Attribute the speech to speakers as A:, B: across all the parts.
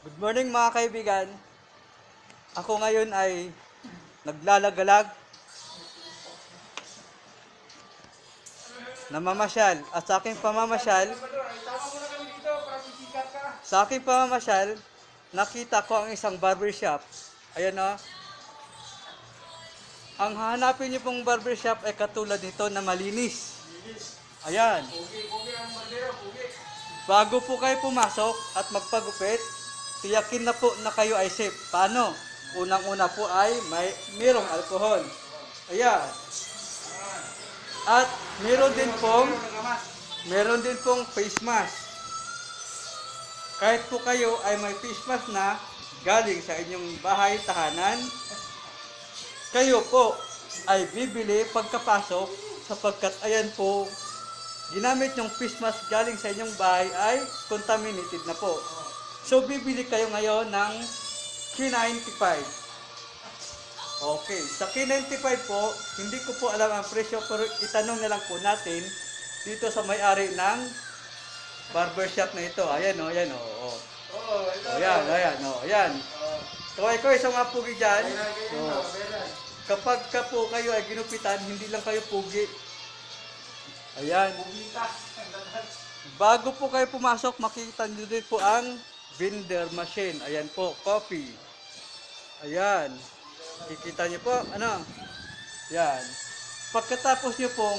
A: Good morning mga kaibigan. Ako ngayon ay naglalagalag, namamasyal. At sa aking pamamasyal, nakita ko ang isang barbershop. Ayan o. Ang hahanapin niyo pong barbershop ay katulad nito na malinis. Ayan. Bago po kayo pumasok at magpagupit, tiyakin na po na kayo ay safe. Paano? Unang-una po ay mayroong alcohol. Ayan. At meron din pong face mask. Kahit po kayo ay may face mask na galing sa inyong bahay, tahanan, kayo po ay bibili pagkapasok sapagkat ayan po, ginamit yung face mask galing sa inyong bahay ay contaminated na po. So, bibili kayo ngayon ng K95. Okay. Sa K95 po, hindi ko po alam ang presyo, pero itanong na lang po natin dito sa may-ari ng barbershop na ito. Ayan o, ayan o. Ayan. Kaway-kaway sa mga pugi dyan. So, kapag ka po kayo ay ginupitan, hindi lang kayo pugi. Ayan. Bago po kayo pumasok, makikita nyo din po ang vendor machine. Ayan po, coffee. Ayan. Kikita nyo po, ano? Ayan. Pagkatapos nyo pong,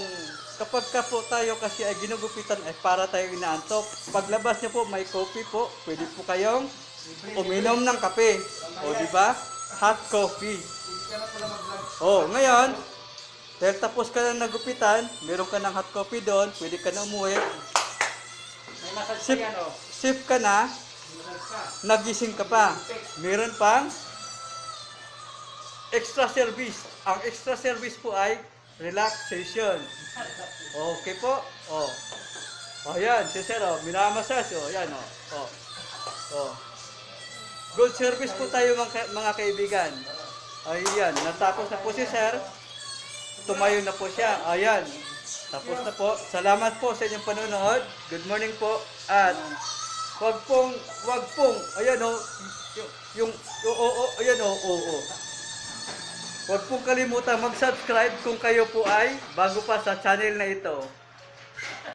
A: kapag ka po tayo kasi ay ginugupitan, ay para tayo inaantok. Paglabas nyo po, may coffee po. Pwede po kayong uminom ng kape. O, di ba? Hot coffee. O, ngayon, dahil tapos ka na nagupitan, meron ka ng hot coffee doon, pwede ka na umuwi. Sip ka na, nagising ka pa. Meron pang extra service. Ang extra service po ay relaxation. Okay po? O. Ayan, si Sir, minamassage. O, ayan, o. Good service po tayo mga kaibigan. Ayan, natapos na po si Sir. Tumayo na po siya. Ayan. Tapos na po. Salamat po sa inyong panonood. Good morning po. At wag pong, ayan o, ayan o. Wag pong kalimutan mag-subscribe kung kayo po ay bago pa sa channel na ito.